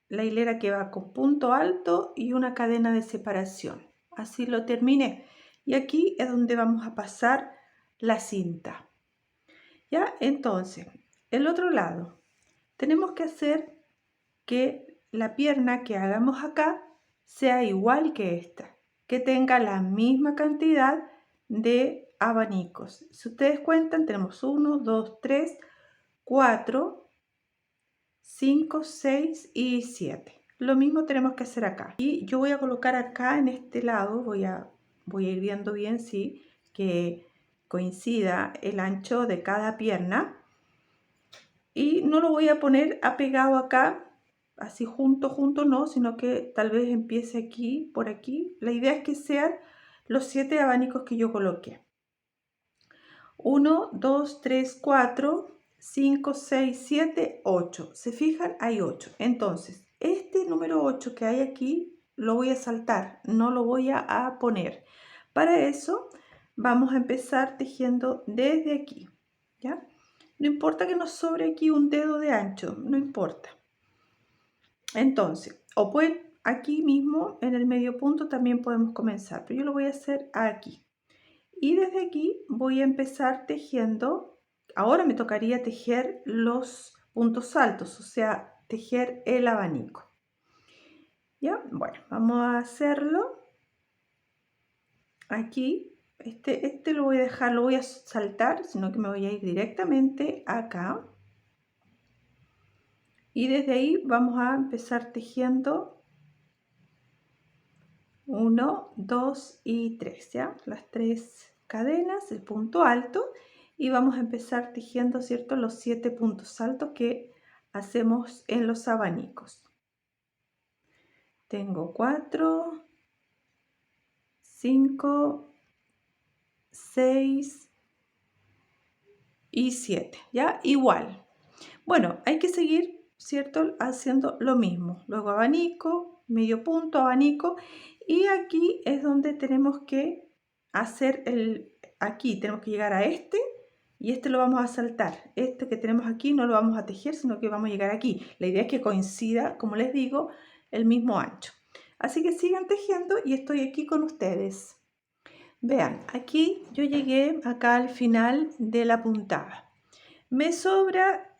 la hilera que va con punto alto y una cadena de separación. Así lo terminé. Y aquí es donde vamos a pasar la cinta. ¿Ya? Entonces, el otro lado. Tenemos que hacer que la pierna que hagamos acá sea igual que esta, que tenga la misma cantidad de abanicos. Si ustedes cuentan, tenemos 1, 2, 3, 4, 5, 6 y 7. Lo mismo tenemos que hacer acá. Y yo voy a colocar acá en este lado, voy a ir viendo bien si que coincida el ancho de cada pierna. Y no lo voy a poner apegado acá, así junto no, sino que tal vez empiece aquí, por aquí. La idea es que sean los 7 abanicos que yo coloqué. 1, 2, 3, 4, 5, 6, 7, 8. ¿Se fijan? Hay 8. Entonces, este número 8 que hay aquí lo voy a saltar, no lo voy a poner. Para eso vamos a empezar tejiendo desde aquí, ¿ya? No importa que nos sobre aquí un dedo de ancho, no importa. Entonces, o pueden aquí mismo en el medio punto también podemos comenzar, pero yo lo voy a hacer aquí. Y desde aquí voy a empezar tejiendo. Ahora me tocaría tejer los puntos altos, o sea, tejer el abanico. ¿Ya? Bueno, vamos a hacerlo aquí. Este lo voy a dejar, lo voy a saltar, sino que me voy a ir directamente acá. Y desde ahí vamos a empezar tejiendo 1, 2 y 3, ¿ya? Las 3 cadenas, el punto alto, y vamos a empezar tejiendo, ¿cierto? Los 7 puntos altos que hacemos en los abanicos. Tengo 4, 5, 6 y 7, ¿ya? Igual. Bueno, hay que seguir, ¿cierto? Haciendo lo mismo. Luego abanico, medio punto, abanico. Y aquí es donde tenemos que hacer aquí tenemos que llegar a este y este lo vamos a saltar. Este que tenemos aquí no lo vamos a tejer, sino que vamos a llegar aquí. La idea es que coincida, como les digo, el mismo ancho. Así que sigan tejiendo y estoy aquí con ustedes. Vean, aquí yo llegué acá al final de la puntada. Me sobra,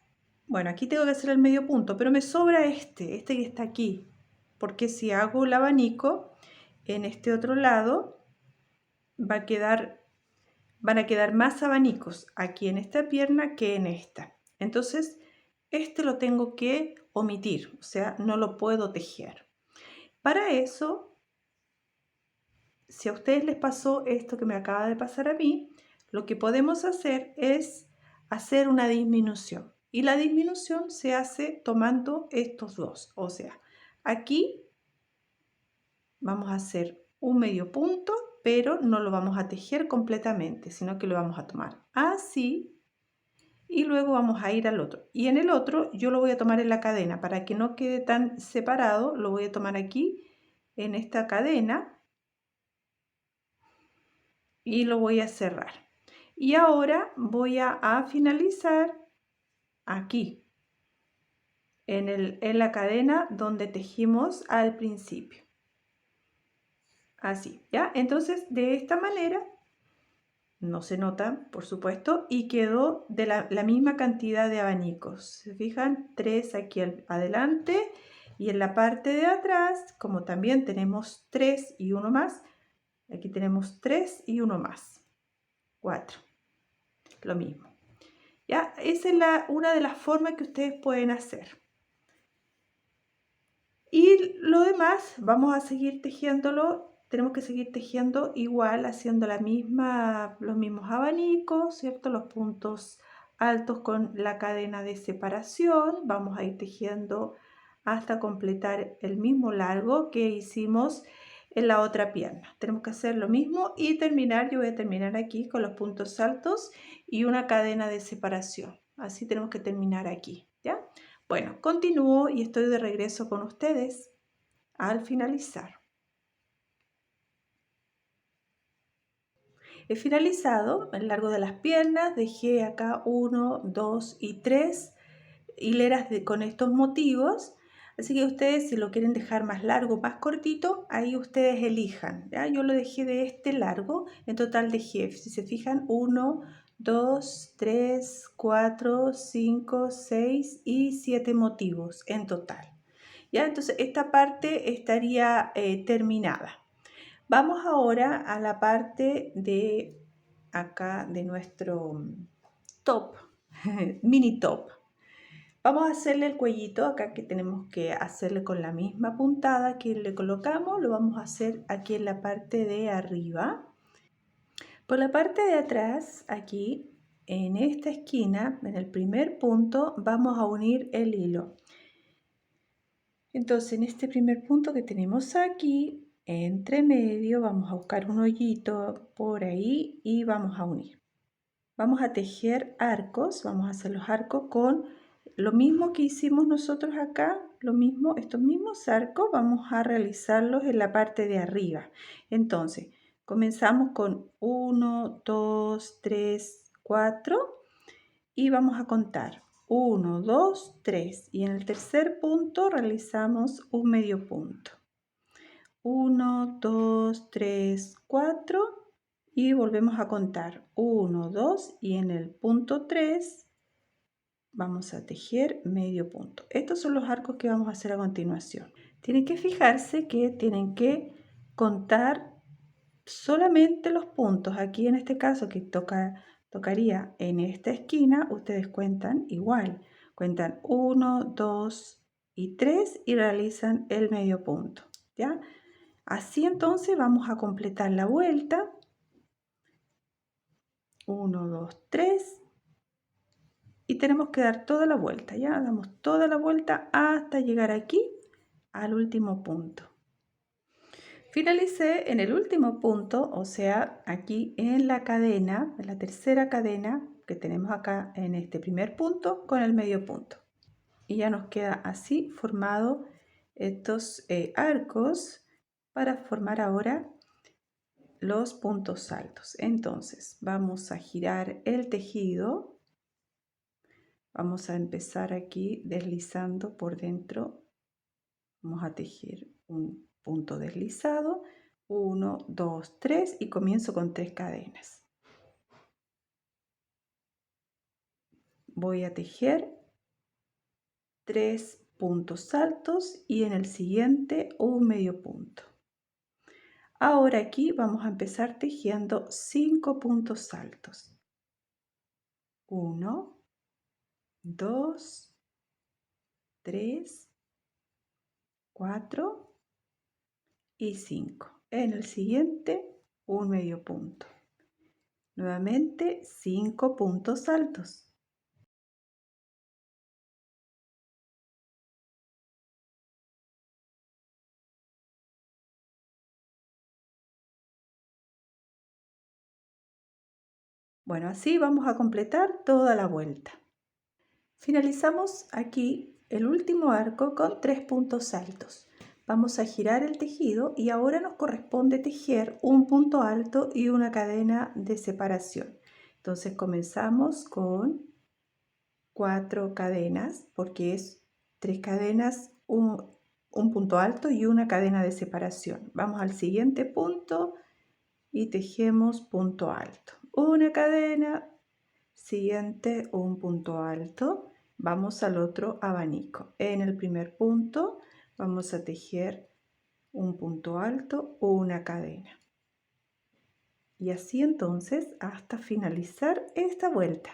bueno, aquí tengo que hacer el medio punto, pero me sobra este que está aquí, porque si hago el abanico en este otro lado, van a quedar más abanicos aquí en esta pierna que en esta. Entonces, este lo tengo que omitir, o sea, no lo puedo tejer. Para eso, si a ustedes les pasó esto que me acaba de pasar a mí, lo que podemos hacer es hacer una disminución. Y la disminución se hace tomando estos dos. O sea, aquí vamos a hacer un medio punto, pero no lo vamos a tejer completamente, sino que lo vamos a tomar así y luego vamos a ir al otro. Y en el otro yo lo voy a tomar en la cadena para que no quede tan separado. Lo voy a tomar aquí en esta cadena y lo voy a cerrar. Y ahora voy a finalizar aquí, en la cadena donde tejimos al principio. Así, ¿ya? Entonces, de esta manera, no se nota, por supuesto, y quedó de la misma cantidad de abanicos. ¿Se fijan? 3 aquí adelante y en la parte de atrás, como también tenemos 3 y uno más, aquí tenemos 3 y uno más. 4. Lo mismo. ¿Ya? Esa es una de las formas que ustedes pueden hacer. Y lo demás, vamos a seguir tejiéndolo. Tenemos que seguir tejiendo igual, haciendo los mismos abanicos, ¿cierto? Los puntos altos con la cadena de separación. Vamos a ir tejiendo hasta completar el mismo largo que hicimos en la otra pierna. Tenemos que hacer lo mismo y terminar. Yo voy a terminar aquí con los puntos altos y una cadena de separación. Así tenemos que terminar aquí, ¿ya? Bueno, continúo y estoy de regreso con ustedes al finalizar. He finalizado el largo de las piernas, dejé acá 1, 2 y 3 hileras con estos motivos. Así que ustedes, si lo quieren dejar más largo, más cortito, ahí ustedes elijan, ¿ya? Yo lo dejé de este largo, en total dejé, si se fijan, 1, 2, 3, 4, 5, 6 y 7 motivos en total. ¿Ya? Entonces esta parte estaría terminada. Vamos ahora a la parte de acá de nuestro top, mini top. Vamos a hacerle el cuellito acá, que tenemos que hacerle con la misma puntada que le colocamos. Lo vamos a hacer aquí en la parte de arriba. Por la parte de atrás, aquí en esta esquina, en el primer punto, vamos a unir el hilo. Entonces, en este primer punto que tenemos aquí, entre medio, vamos a buscar un hoyito por ahí y vamos a unir. Vamos a tejer arcos, vamos a hacer los arcos con lo mismo que hicimos nosotros acá, lo mismo, estos mismos arcos vamos a realizarlos en la parte de arriba. Entonces, comenzamos con 1, 2, 3, 4 y vamos a contar 1, 2, 3 y en el tercer punto realizamos un medio punto. 1, 2, 3, 4 y volvemos a contar 1, 2 y en el punto 3 vamos a tejer medio punto. Estos son los arcos que vamos a hacer a continuación. Tienen que fijarse que tienen que contar solamente los puntos. Aquí en este caso que tocaría en esta esquina, ustedes cuentan igual. Cuentan 1, 2 y 3 y realizan el medio punto. ¿Ya? Así entonces vamos a completar la vuelta. 1, 2, 3 y tenemos que dar toda la vuelta, ya damos toda la vuelta hasta llegar aquí al último punto. Finalicé en el último punto, o sea, aquí en la cadena, en la tercera cadena que tenemos acá en este primer punto con el medio punto. Y ya nos queda así formado estos arcos para formar ahora los puntos altos. Entonces vamos a girar el tejido, vamos a empezar aquí deslizando por dentro, vamos a tejer un punto deslizado, 1, 2, 3 y comienzo con 3 cadenas. Voy a tejer 3 puntos altos y en el siguiente un medio punto. Ahora aquí vamos a empezar tejiendo 5 puntos altos. 1, 2, 3, 4 y 5. En el siguiente un medio punto. Nuevamente 5 puntos altos. Bueno, así vamos a completar toda la vuelta. Finalizamos aquí el último arco con 3 puntos altos. Vamos a girar el tejido y ahora nos corresponde tejer un punto alto y una cadena de separación. Entonces comenzamos con 4 cadenas porque es 3 cadenas, un punto alto y una cadena de separación. Vamos al siguiente punto y tejemos punto alto. Una cadena, siguiente un punto alto, vamos al otro abanico. En el primer punto vamos a tejer un punto alto, una cadena. Y así entonces hasta finalizar esta vuelta.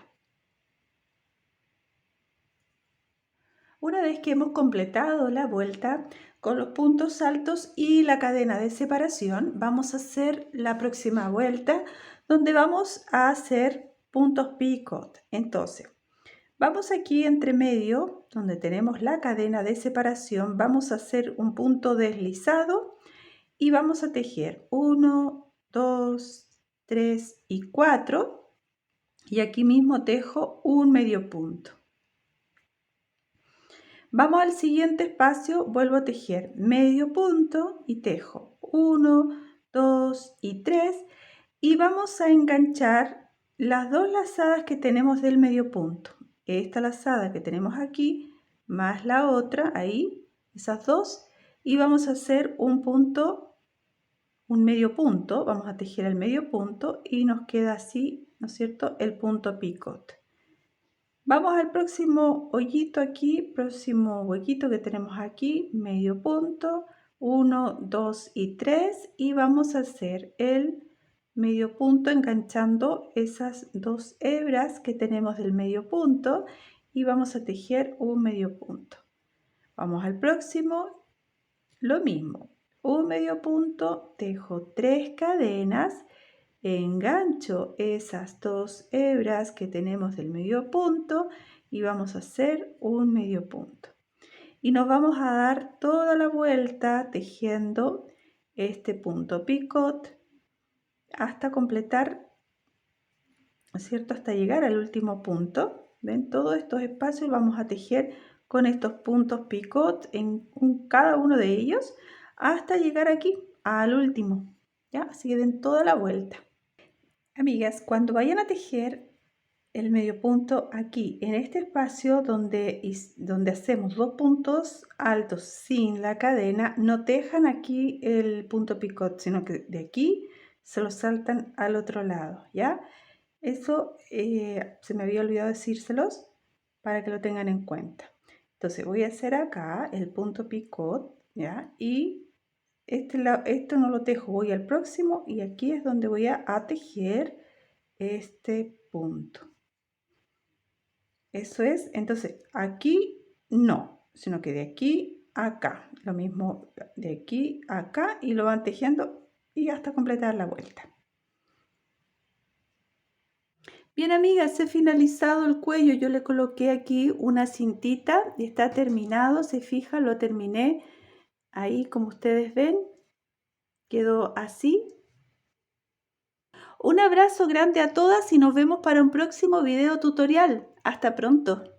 Una vez que hemos completado la vuelta con los puntos altos y la cadena de separación, vamos a hacer la próxima vuelta donde vamos a hacer puntos picot. Entonces, vamos aquí entre medio, donde tenemos la cadena de separación, vamos a hacer un punto deslizado y vamos a tejer 1, 2, 3 y 4 y aquí mismo tejo un medio punto. Vamos al siguiente espacio, vuelvo a tejer medio punto y tejo 1, 2 y 3 y vamos a enganchar las dos lazadas que tenemos del medio punto. Esta lazada que tenemos aquí más la otra ahí, esas dos, y vamos a hacer un punto, un medio punto. Vamos a tejer el medio punto y nos queda así, ¿no es cierto?, el punto picot. Vamos al próximo hoyito aquí, próximo huequito que tenemos aquí, medio punto, 1, 2 y 3, y vamos a hacer el medio punto enganchando esas dos hebras que tenemos del medio punto y vamos a tejer un medio punto. Vamos al próximo, lo mismo, un medio punto, tejo 3 cadenas, engancho esas dos hebras que tenemos del medio punto y vamos a hacer un medio punto. Y nos vamos a dar toda la vuelta tejiendo este punto picot hasta completar, ¿no es cierto?, hasta llegar al último punto. ¿Ven? Todos estos espacios vamos a tejer con estos puntos picot en cada uno de ellos hasta llegar aquí al último, ¿ya? Así que den toda la vuelta. Amigas, cuando vayan a tejer el medio punto aquí en este espacio donde hacemos dos puntos altos sin la cadena, no tejan aquí el punto picot, sino que de aquí se lo saltan al otro lado, ¿ya? Eso se me había olvidado decírselos para que lo tengan en cuenta. Entonces voy a hacer acá el punto picot, ¿ya? Y esto no lo tejo, voy al próximo y aquí es donde voy a tejer este punto. Eso es, entonces aquí no, sino que de aquí a acá, lo mismo de aquí a acá y lo van tejiendo y hasta completar la vuelta. Bien, amigas, he finalizado el cuello. Yo le coloqué aquí una cintita y está terminado. Se fija, lo terminé ahí como ustedes ven. Quedó así. Un abrazo grande a todas y nos vemos para un próximo video tutorial. Hasta pronto.